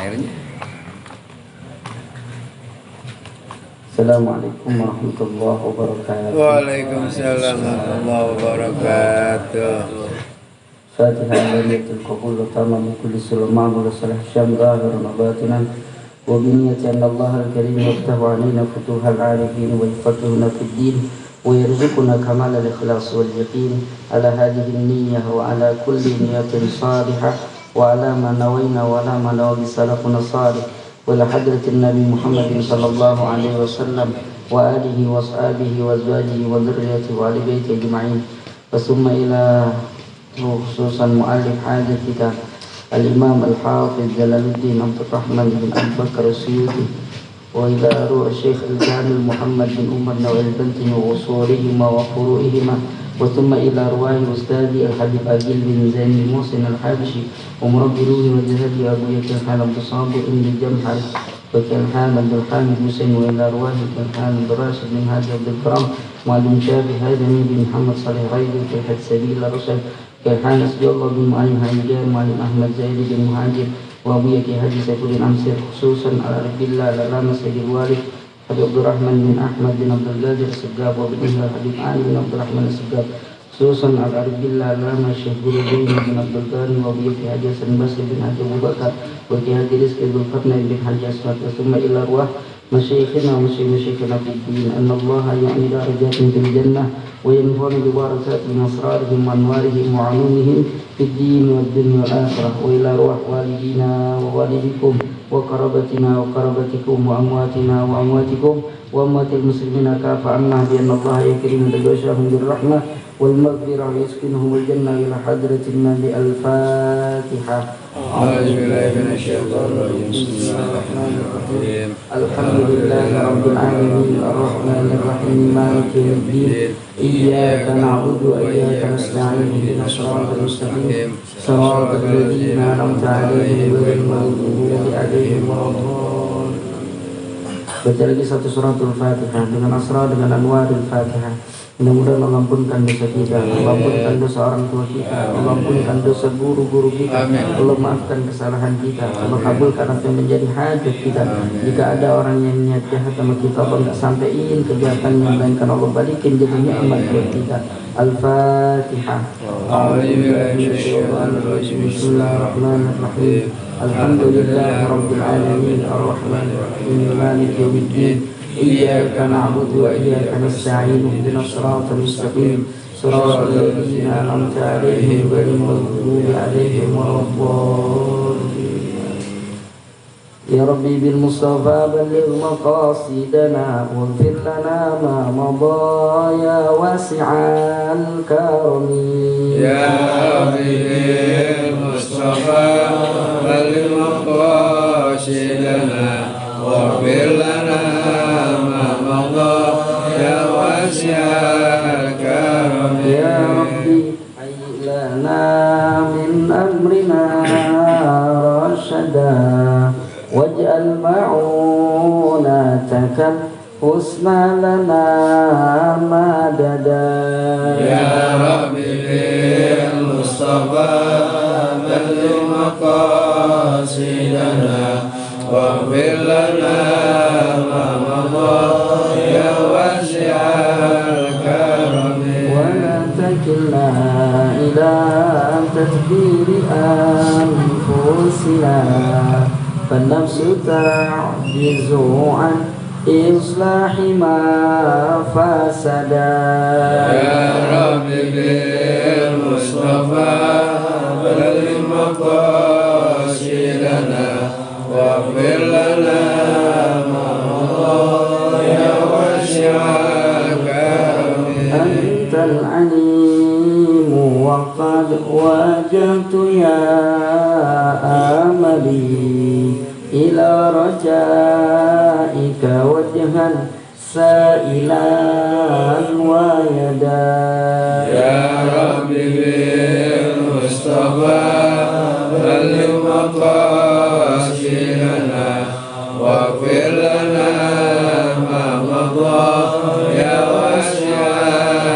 airnya. Assalamualaikum warahmatullahi wabarakatuh. Waalaikumsalam warahmatullahi wabarakatuh. Fatihah waliyatul qabul wa tamam kulli sulman wa salah syam zahiran wa batinan wa biniyati anna Allah al-karim yaftahu alaina futuhal arifin wa yafatuhuna fid din wa yarzuquna kamal al-ikhlas wal yaqin ala hadhihi an-niyyah wa ala kulli niyyatin salihah wa ala ma nawayna wa ala ma nawi salafuna salih wa la hadratin nabi Muhammadin sallallahu alaihi wasallam wa alihi wa ashabihi wa azwajihi wa dhurriyyatihi wa ali baitihi ajma'in wa summa ila khususan mu'allif hadis kita al-imam al-hafiz Jalaluddin Abdul Rahman bin Abu Bakar As-Suyuti wa ila ruh Syekh al-Jamil Muhammad bin Umar Nawal Banti wa usulihima wa furu'ihima wa thumma ila ruwahi ustadi al-Habib Agil bin Zain Musin al-Habishi wa murabbi ruhi wa jahadi Abu Yakil Halam Tusabu Indi Jamhar wa Kilhan Abdul Hamid Musin wa ila ruwahi Kilhan Abdul Rashid bin Haji Abdul Karam Mu'alim Syafi Hadami bin Muhammad Salih Raidi Kilhad Sabila Rasul Kilhan Asjullah bin Mu'alim Hajian Mu'alim Ahmad Zaidi bin Muhajir wa Abu Yakil Haji Saifudin Amsir khususan al-Arifillah al-Alama Sayyidil Walid Habib Abdul Rahman bin Ahmad bin Abdul Qadir Segab wa bin Ihlal Habib Ali bin Abdul Rahman Segab khususan al-Arifillah al-Alama Syekh Burudin bin Abdul Ghani wa Abu Yakil Haji Hasan Basri bin Haji Abu Bakar wa Ki Haji Rizki bin Fatnah bin Haji Asmat wa summa ila ruah masyayikhina wa masyayikhina fi din anna Allah ya'ni darajatin fil jannah wa yanfa'u bi barakatihim asrarihim wa anwarihim wa ulumihim fid din wad dunya wal akhirah wa ila ruh walidina wa walidikum wa qarabatina wa qarabatikum wa amwatina wa amwatikum wa amwatil muslimina kafa anna bi anna Allah yakrimu tajawazahum bir rahmah wal maghfirah wa yasqinuhum al jannah ila hadratin nabi al-Fatihah. Alhamdulillahi rabbil alamin arrahmanir rahim maliki yaumiddin iyyaka na'budu wa iyyaka nasta'in ihdinas siratal mustaqim siratal ladzina an'amta 'alaihim ghairil maghdubi 'alaihim waladdallin. Baca lagi satu suratul Fatihah dengan asrar dengan anwarul Fatihah. Mudah-mudahan Allah ampunkan dosa kita, Allah ampunkan dosa orang tua kita, Allah ampunkan dosa guru-guru kita, Allah maafkan kesalahan kita, Allah kabulkan apa yang menjadi hajat kita. Jika ada orang yang niat jahat sama kita, Allah nggak sampaikan kejahatannya, melainkan Allah balikin jadi nikmat buat kita. Al-Fatihah. Bismillahirrahmanirrahim. Alhamdulillahi rabbil alamin arrahmanir rahim maliki yaumiddin iyyaka na'budu wa iyyaka nasta'in ihdinas siratal mustaqim siratal ladzina an'amta 'alaihim ghairil maghdubi 'alaihim waladdallin. Ya Rabbi bil Mustafa balligh maqasidana waghfir lana ma madha ya wasi'al karami. Ya Rabbi bil Mustafa balligh maqasidana waghfir lana ma madha ya wasi'al karami. Ya Rabbi hayyi lana min amrina rashada waj'al ma'unatakal husna lana madada. Ya Rabbi bil Mustafa balligh maqasidana waghfir lana ma madha ya wasi'al karami. Wa la takilna ila tadbiri anfusina فالنفس تعجز عن إصلاح ما فسدا. يا رب بالمصطفى بلغ مقاصدنا واغفر لنا ما مضى يا واسع الكرم. أنت العليم وقد واجهت يا آملي إلى رجائك وجها سائلا ويدا. يا رب بالمصطفى بلغ مقاصدنا واغفر لنا ما مضى يا واسع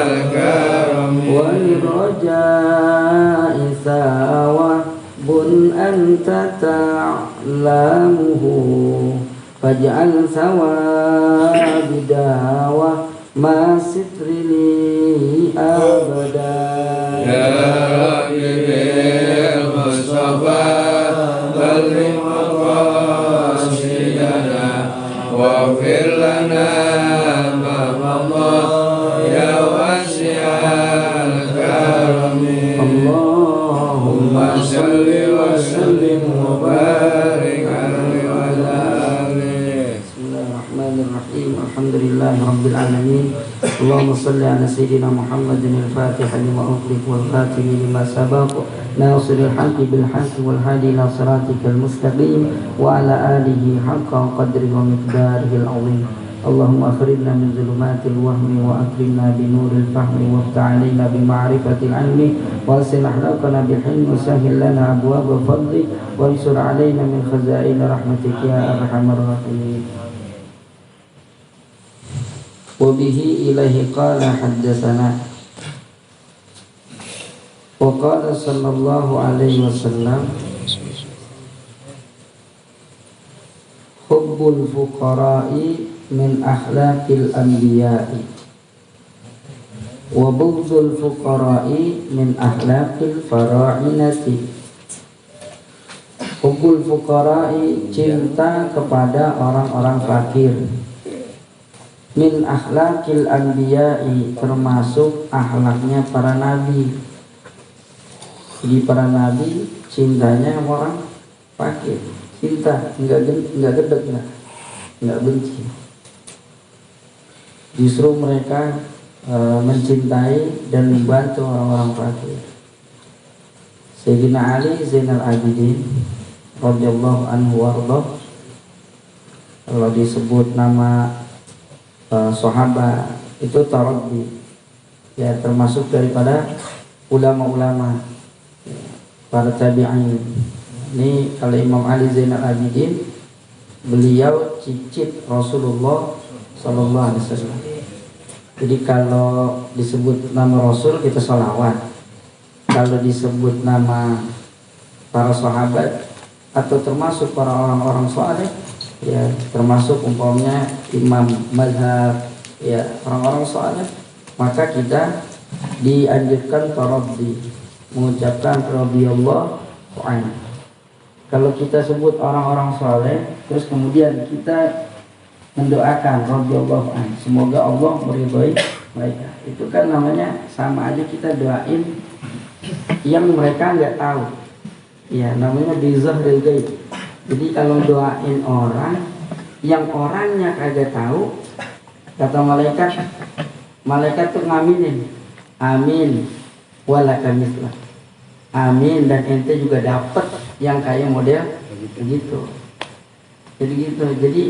الكرم. وللرجاء ثواب أنت تعلم أيامه فاجعل ثواب دعوة ما ستر لي أبدا يا ربي بالمصطفى بلغ مقاصدنا واغفر لنا ما مضى يا واسع الكرم اللهم صل وسلم وبارك عليه وعلى آله. بسم الله الرحمن الرحيم الحمد لله رب العالمين اللهم صل على سيدنا محمد الفاتح لما أغلق والخاتم لما سبق ناصر الحق بالحق والهادي إلى صراطك المستقيم وعلى آله حق قدره ومقداره العظيم اللهم أخرجنا من ظلمات الوهم وأكرمنا بنور الفهم وافتح علينا بمعرفة العلم واصل أخلاقنا بالحلم وسهل لنا أبواب فضلك وانصر علينا من خزائن رحمتك يا أرحم الراحمين وبه إليه قال حدثنا وقال صلى الله عليه وسلم حب الفقراء من أخلاق الأنبياء وبغض الفقراء من أخلاق الفراعنة. Hubbul fuqara'i, cinta kepada orang-orang fakir, min akhlaqil anbiya'i, termasuk akhlaknya para nabi. Jadi para nabi cintanya sama orang fakir, cinta, enggak gedek, enggak benci. Justru mereka mencintai dan membantu orang-orang fakir. Sayyidina Ali Zainal Abidin radhiyallahu anhu warḍah, kalau disebut nama sahabat itu taraddi, ya termasuk daripada ulama-ulama para tabi'in. Ini kalau Imam Ali Zainal Abidin, beliau cicit Rasulullah sallallahu alaihi wasallam. Jadi kalau disebut nama Rasul kita sholawat, kalau disebut nama para sahabat atau termasuk para orang-orang saleh, ya termasuk umpamanya imam mazhab, ya orang-orang saleh, maka kita dianjurkan taraddi, mengucapkan radhiyallahu anhu. Kalau kita sebut orang-orang saleh terus kemudian kita mendoakan radhiyallahu anhu, semoga Allah meridhai mereka, itu kan namanya sama aja kita doain yang mereka nggak tahu, ya namanya bizahril ghaib. Jadi kalau doain orang yang orangnya kagak tahu, kata malaikat tuh ngaminin, amin walaka mislah, amin, dan ente juga dapat yang kayak model begitu. Jadi gitu. Jadi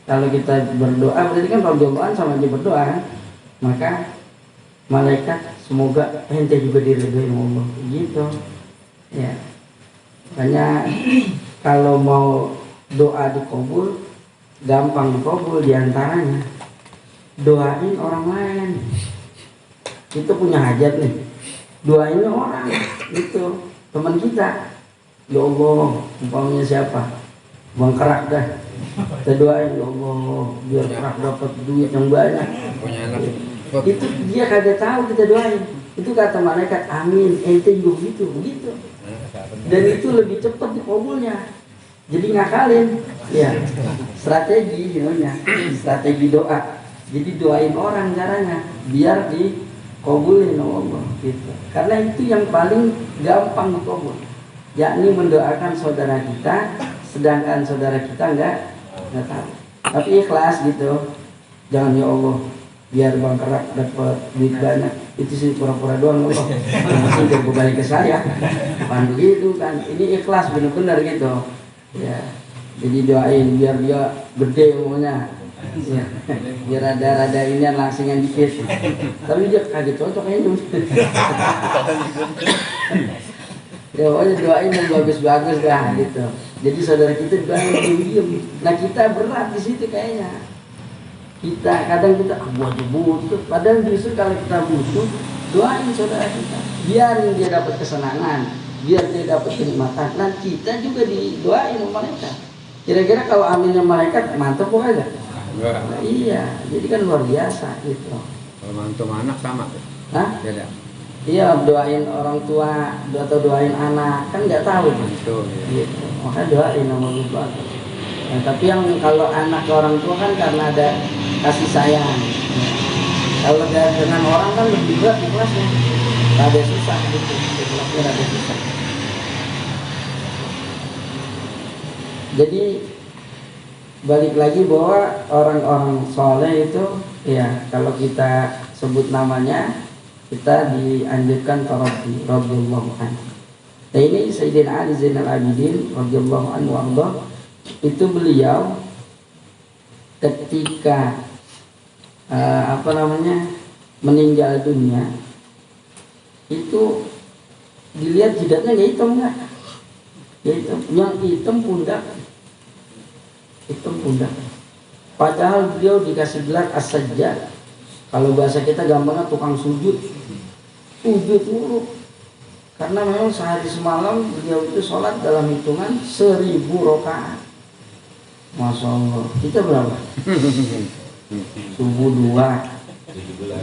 kalau kita berdoa berarti kan kalau doaan sama aja berdoa kan? Maka malaikat semoga ente juga diridhoi Allah gitu. Ya. Makanya kalau mau doa dikabul, gampang dikabul, diantaranya doain orang lain. Kita punya hajat nih, doain orang itu teman kita. Ya Allah, umpamanya siapa? Bang Kerak dah. Kita doain, ya Allah biar Kerak dapat duit yang banyak. Itu dia kagak tahu kita doain. Itu kata malaikat, amin, ente juga begitu. Dan itu lebih cepat dikabulnya. Jadi ngakalin, ya strategi namanya, strategi doa. Jadi doain orang caranya biar dikabulin Allah gitu. Karena itu yang paling gampang dikabul, yakni mendoakan saudara kita, sedangkan saudara kita nggak tahu. Tapi ikhlas gitu. Jangan ya Allah biar Bang Kerak dapat duit banyak, itu sih pura-pura doang Allah. Masih udah kembali ke saya. Bukan begitu kan. Ini ikhlas benar-benar gitu. Ya. Jadi doain biar dia gede umurnya. Ya. Biar ada ini langsingan dikit. Tapi dia kaget cocok kayaknya. Ya pokoknya doain yang bagus-bagus dah gitu. Jadi saudara kita doain diem. Nah kita berat di situ kayaknya. Kita kadang kita aja butuh. Padahal justru kalau kita butuh, doain saudara kita. Biar dia dapat kesenangan, biar dia dapat kenikmatan. Nah kita juga didoain sama mereka. Kira-kira kalau aminnya malaikat mantap kok aja? Enggak. Nah, iya, jadi kan luar biasa gitu. Kalau mantu anak sama tuh. Hah? Beda. Iya, doain orang tua atau doain anak kan nggak tahu. Mantu. Ya. Gitu. Maka doain sama bapak. Nah, tapi yang kalau anak ke orang tua kan karena ada kasih sayang. Kalau dengan orang kan lebih berat ikhlasnya. Ada susah gitu, ikhlasnya ada susah. Jadi balik lagi bahwa orang-orang soleh itu ya kalau kita sebut namanya kita dianjurkan Rabbi radhiyallahu anhu. Nah ini Sayyidina Ali Zainal Abidin radhiyallahu anhu Allah itu beliau ketika meninggal dunia itu dilihat jidatnya nggak hitam nggak? Yang hitam pundak. Hitam pundak. Padahal beliau dikasih gelar as-sajjad. Kalau bahasa kita gampangnya tukang sujud. Sujud mulu. Karena memang sehari semalam beliau itu sholat dalam hitungan 1000 rakaat. Masya Allah. Kita berapa? Subuh 2,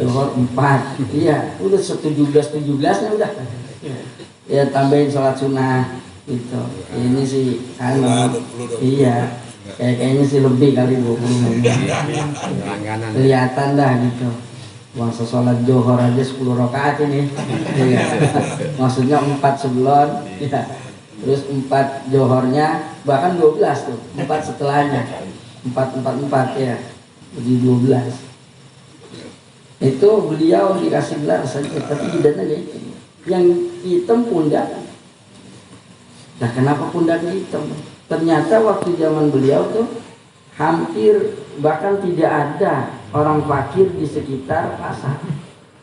zuhur 4. Iya, udah 17-17-nya udah. Ya tambahin sholat sunnah gitu. Ini sih iya. Kayaknya sih lebih kali 20 kelihatan dah gitu. Masa sholat johor aja 10 rakaat ini ya. Maksudnya 4 sebelum ya. Terus 4 johornya bahkan 12 tuh 4 setelahnya 4 ya jadi 12. Itu beliau dikasih gelar saja tapi jidatnya gitu. Yang hitam pundak. Nah kenapa pundaknya hitam? Ternyata waktu zaman beliau tuh hampir bahkan tidak ada orang fakir di sekitar pasar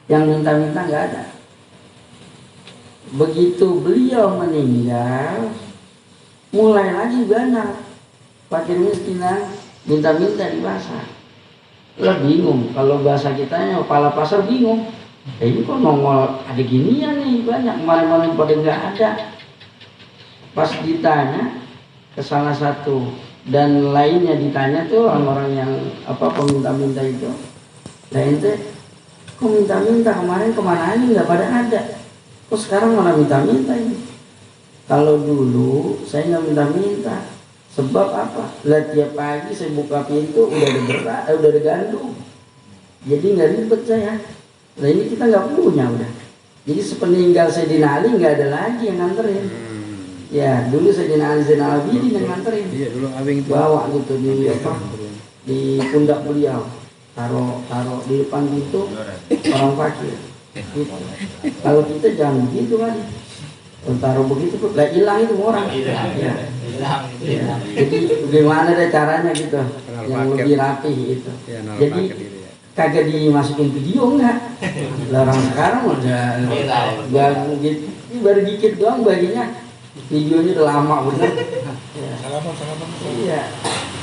yang minta-minta, nggak ada. Begitu beliau meninggal, mulai lagi banyak fakir miskinan minta-minta di pasar. Lah bingung, kalau bahasa kitanya kepala pasar bingung. Ini kok nongol ada ginian nih banyak, kemarin-kemarin pada nggak ada. Pas ditanya ke salah satu dan lainnya ditanya tuh orang-orang yang peminta-minta itu, nah ente kok minta-minta kemarin kemana aja nggak pada ada, kok sekarang malah minta-minta ini? Kalau dulu saya nggak minta-minta, sebab apa? Lah tiap pagi saya buka pintu udah ada beras, udah ada gandum, jadi nggak ribet saya. Nah ini kita nggak punya udah, jadi sepeninggal Sayyidina Ali nggak ada lagi yang nganterin. Ya dulu Sayyidina Ali Zainal Abidin yang nganterin. Iya dulu abing itu bawa gitu di pundak beliau, taruh di depan pintu orang fakir. Gitu. Kalau kita jangan begitu kan, taruh begitu tuh lah hilang itu orang. Ya. Jadi bagaimana deh caranya gitu, yang lebih rapi gitu. Jadi kagak dimasukin video enggak. Larang sekarang udah gitu, baru dikit doang baginya. Videonya udah lama bener. Ya. Iya.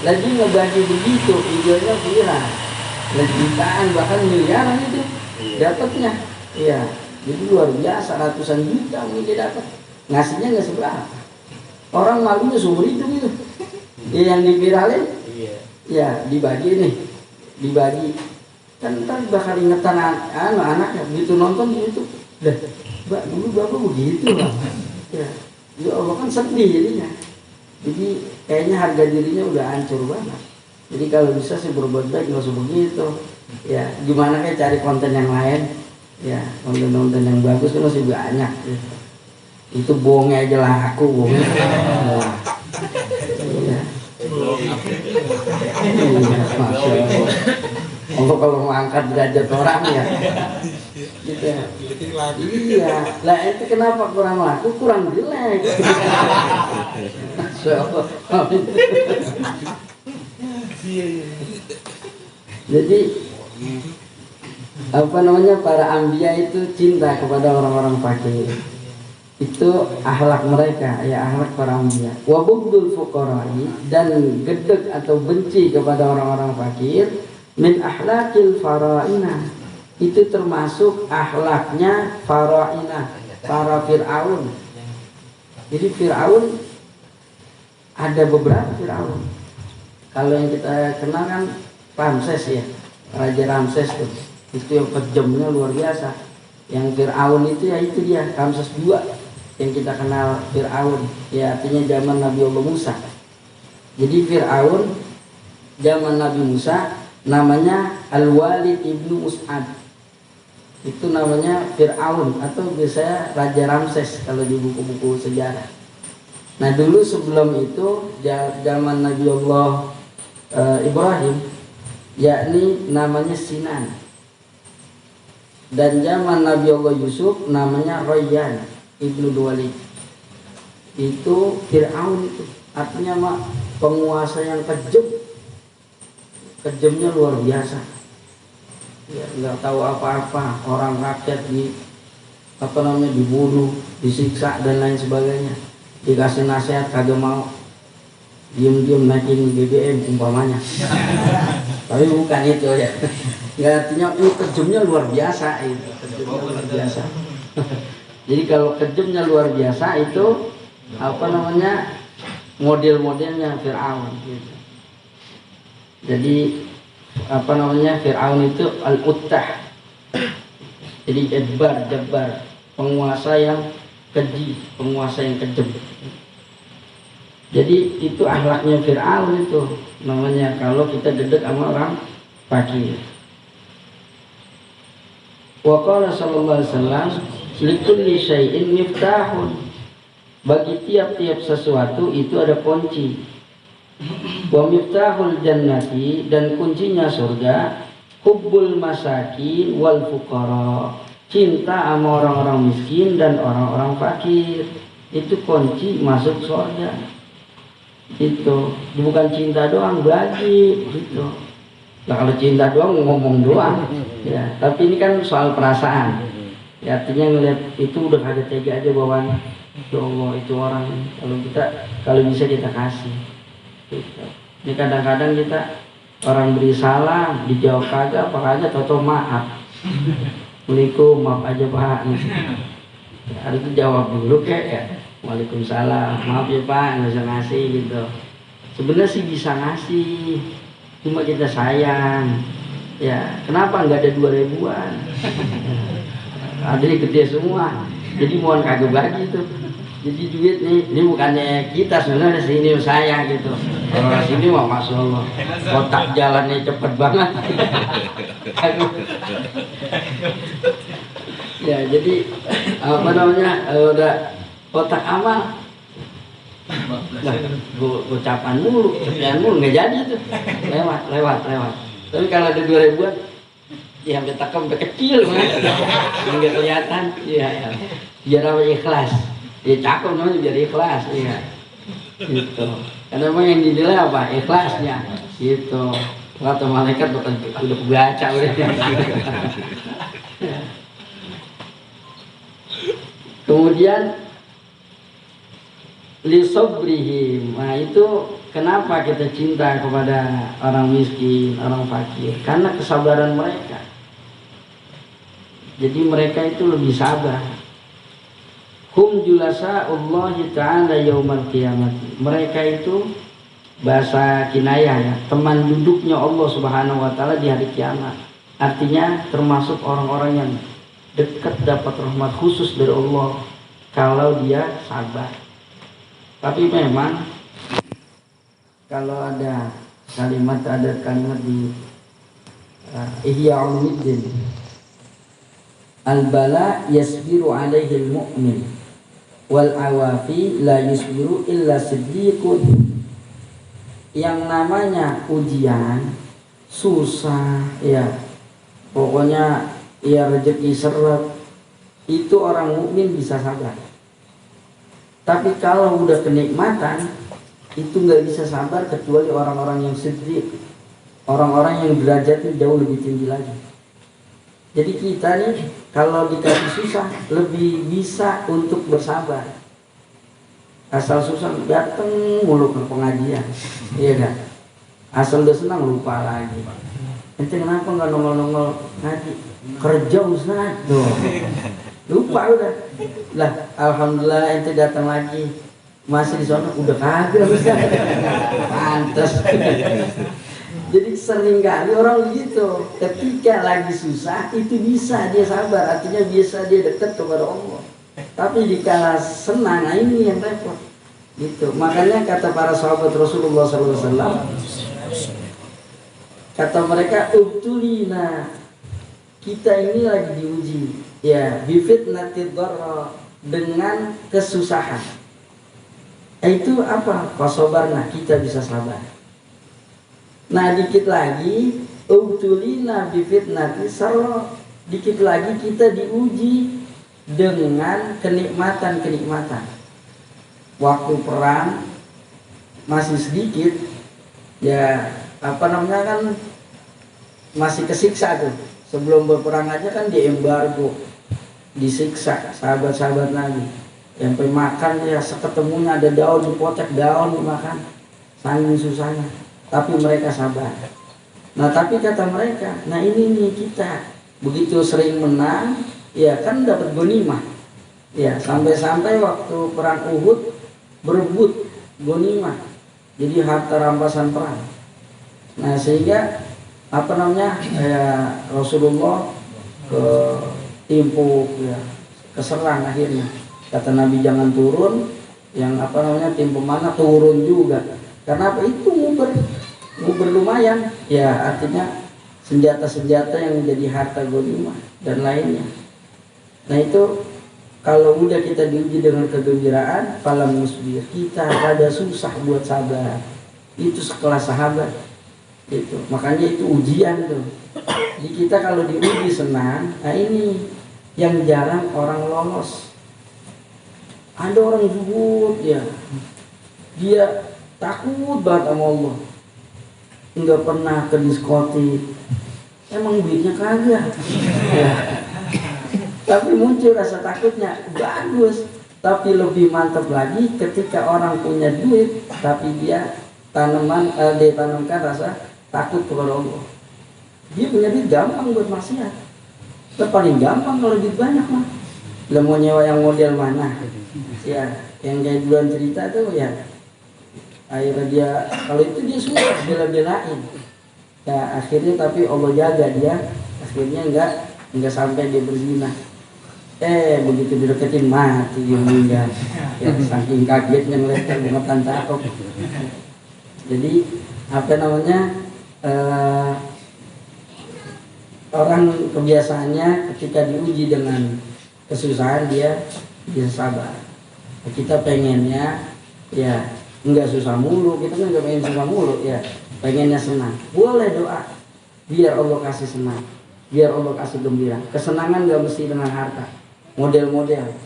Lagi ngebagi begitu, videonya viral. Jutaan bahkan miliaran itu dapatnya. Iya. Jadi luar biasa, ratusan juta mungkin dia dapat. Ngasihnya nggak seberapa. Orang malunya seumur itu gitu. Yang diviralin, ya dibagi nih, dibagi. Kan ntar bakal ingetan anak-anaknya begitu nonton di YouTube. Dah, Mbak dulu bapak begitu lah. Ya. Ya Allah kan sedih jadinya. Jadi kayaknya harga dirinya udah hancur banget. Jadi kalau bisa sih berbuat baik nggak usah begitu. Ya gimana kayak cari konten yang lain. Ya konten-konten yang bagus kan masih banyak. Gitu. Itu bohongnya aja laku bohongnya. Iya. Masya Allah. Allah kalau mengangkat derajat orang ya. Gitu ya. Iya, lah itu kenapa kurang laku, kurang jelek. Jadi para anbiya itu cinta kepada orang-orang fakir. Itu akhlak mereka, ya akhlak para anbiya. Wa bughdul fuqara'i, dan gedek atau benci kepada orang-orang fakir min akhlaqil fara'ina. Itu termasuk akhlaknya fara'ina, para Fir'aun. Jadi Fir'aun ada beberapa Fir'aun. Kalau yang kita kenal kan Ramses ya, Raja Ramses tuh. Itu yang kejamnya luar biasa. Yang Fir'aun itu ya itu dia, Ramses II yang kita kenal Fir'aun. Ya artinya zaman Nabi Allah Musa. Jadi Fir'aun zaman Nabi Musa namanya Al-Walid ibnu Mus'ad. Itu namanya Fir'aun atau biasanya Raja Ramses kalau di buku-buku sejarah. Nah dulu sebelum itu zaman Nabi Allah Ibrahim, yakni namanya Sinan. Dan zaman Nabi Allah Yusuf namanya Rayyan ibnu Walid. Itu Fir'aun itu artinya penguasa yang kejam. Kejamnya luar biasa. Ya, nggak tahu apa-apa, orang rakyat dibunuh, disiksa dan lain sebagainya. Dikasih nasihat kagak mau, diem-diem naikin BBM umpamanya. Tapi bukan itu ya. Ya artinya ini kejamnya luar biasa itu. Kejamnya luar biasa. Jadi kalau kejamnya luar biasa itu model-modelnya Fir'aun gitu. Jadi Fir'aun itu al-uttah. Jadi jabbar, penguasa yang keji, penguasa yang kejam. Jadi itu akhlaknya Fir'aun itu namanya kalau kita dedek sama orang fakir. Wa qala sallallahu alaihi wasallam likulli syai'in miftahun. Bagi tiap-tiap sesuatu itu ada kunci. Wa miftahul jannati, dan kuncinya surga hubbul masakin wal fuqara, cinta sama orang-orang miskin dan orang-orang fakir. Itu kunci masuk surga. Itu bukan cinta doang, bagi gitu. Nah kalau cinta doang ngomong doang ya, tapi ini kan soal perasaan ya, artinya ngeliat itu udah kagak tega aja bawaan. Ya Allah itu orang kalau bisa kita kasih gitu. Ini kadang-kadang kita orang beri salam dijawab kagak apa aja, tau maaf. Assalamualaikum, maaf aja Pak. Harus dijawab dulu ya. Waalaikumsalam, maaf ya Pak nggak bisa ngasih gitu. Sebenarnya sih bisa ngasih, cuma kita sayang. Ya kenapa nggak ada 2000-an? Ada yang gede semua. Jadi mohon kagak bagi tuh. Jadi duit nih, ini bukannya kita sebenarnya sini saya gitu. Kalau sini mah masya Allah, kotak jalannya cepet banget. Ya jadi udah kotak amal. Nah, ucapan mulu, cepian mulu nggak jadi tuh. Lewat. Tapi kalau ada 2000-an, ya sampai takam sampai kecil mah, nggak kelihatan. Iya, biar apa ikhlas. Ya cakep namanya biar ikhlas, iya. Gitu. Karena memang yang dinilai apa? Ikhlasnya. Gitu. Kata malaikat udah kebaca udah. Kemudian lisobrihim. Nah itu kenapa kita cinta kepada orang miskin, orang fakir? Karena kesabaran mereka. Jadi mereka itu lebih sabar. Hum julasa Allah Ta'ala yaumal qiyamah. Mereka itu bahasa kinayah ya, teman duduknya Allah Subhanahu wa Ta'ala di hari kiamat. Artinya termasuk orang-orang yang dekat dapat rahmat khusus dari Allah kalau dia sabar. Tapi memang kalau ada kalimat di Ihya Ulumuddin, al-bala yasbiru alaihi al-mu'min wal awafi la yusbiru illa siddiqun. Yang namanya ujian susah ya, pokoknya ya rezeki seret, itu orang mukmin bisa sabar. Tapi kalau udah kenikmatan itu nggak bisa sabar kecuali orang-orang yang siddiq, orang-orang yang derajatnya jauh lebih tinggi lagi. Jadi kita nih kalau dikasih susah lebih bisa untuk bersabar. Asal susah dateng mulu ke pengajian, iya kan? Asal udah senang lupa lagi. Ente kenapa nggak nongol-nongol ngaji? Kerja Ustaz, tuh lupa udah. Lah alhamdulillah ente datang lagi. masih di sana udah kagak Ustaz. Pantes. Jadi sering kali orang begitu, ketika lagi susah itu bisa dia sabar, artinya bisa dia dekat kepada Allah. Tapi dikala senang, nah ini yang repot. Gitu. Makanya kata para sahabat Rasulullah SAW, kata mereka, ubtulina, kita ini lagi diuji, ya, bifitnatid dharra, dengan kesusahan. Itu apa? Fasobarna, kita bisa sabar. Nah dikit lagi ubtulina bifitnati sarra, dikit lagi kita diuji dengan kenikmatan-kenikmatan. Waktu perang masih sedikit, ya apa namanya kan masih kesiksa tuh. Sebelum berperang aja kan diembargo, disiksa sahabat-sahabat Nabi. Sampai makan ya seketemunya ada daun, dipotek daun dimakan, saking susahnya. Tapi mereka sabar. Nah tapi kata mereka, nah ini nih kita begitu sering menang, ya kan dapat ghanimah. Ya sampai-sampai waktu perang Uhud berebut ghanimah, jadi harta rampasan perang. Nah sehingga apa namanya Rasulullah ke timpu ya keserang akhirnya. Kata Nabi jangan turun, yang apa namanya tim pemanah turun juga. Karena apa? Itu nguber lumayan, ya artinya senjata-senjata yang menjadi harta ghanimah dan lainnya. Nah itu kalau udah kita diuji dengan kegembiraan, falam musbir, kita ada susah buat sabar. Itu sekelas sahabat. Itu makanya itu ujian tuh. Jadi kita kalau diuji senang, nah ini yang jarang orang lolos. Ada orang zuhud ya, dia takut banget sama Allah, nggak pernah ke diskotik, emang duitnya kagak ya. Tapi muncul rasa takutnya, bagus. Tapi lebih mantap lagi ketika orang punya duit tapi dia dia tanamkan rasa takut kepada Allah. Dia punya duit gampang buat maksiat, paling gampang kalau duit banyak mah. Lah mau nyewa yang model mana? Ya, yang kayak duluan cerita tuh ya. Akhirnya dia, kalau itu dia susah bela-belain. Ya akhirnya tapi Allah jaga dia, akhirnya enggak sampai dia berzina. Begitu dideketin mati dia meninggal. Ya saking kagetnya ngeliat bungetan cakep. Jadi apa namanya orang kebiasaannya ketika diuji dengan kesusahan dia bisa sabar. Kita pengennya ya enggak susah mulu, kita kan enggak pengen susah mulu ya, pengennya senang. Boleh doa biar Allah kasih senang, biar Allah kasih gembira. Kesenangan enggak mesti dengan harta. Model-model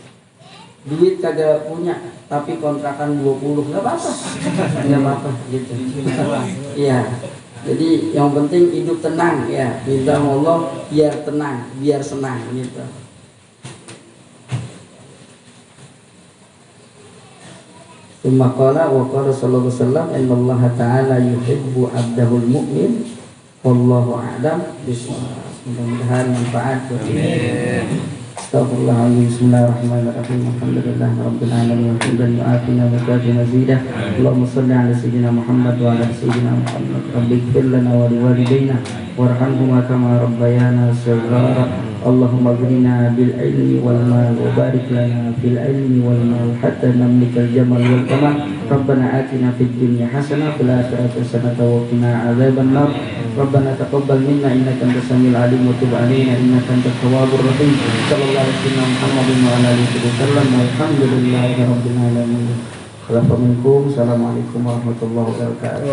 duit kagak punya tapi kontrakan 20 enggak apa-apa. Enggak apa-apa gitu. Iya. Jadi yang penting hidup tenang ya, minta Allah biar tenang, biar senang gitu. Tsumma qala wa qala sallallahu alaihi wasallam innallaha ta'ala yuhibbu 'abdahul mu'min wallahu a'lam bishawab. Mudah-mudahan manfaat buat kita. Astagfirullahaladzim. Bismillahirrahmanirrahim. Alhamdulillahi rabbil alamin. Hamdan yu'afina wa yukafi mazidah. Allahumma salli ala sayyidina Muhammad wa ala sayyidina Muhammad. Rabbighfir lana wa liwalidayna warhamhuma kama rabbayana shaghara. Allahumma ghnina bil ilmi wal mal wa barik lana fil ilmi wal mal hatta namlikal jamal wal kamal. Rabbana atina fid dunya hasanah fil akhirati hasanah wa qina adzaban nar. Rabbana taqabbal minna innaka antas samiul alim wa tub alaina innaka antat tawwabur rahim. Sallallahu alaihi wasallam Muhammadin wa ala alihi wasallam. Alhamdulillahi rabbil alamin. Assalamualaikum warahmatullahi wabarakatuh.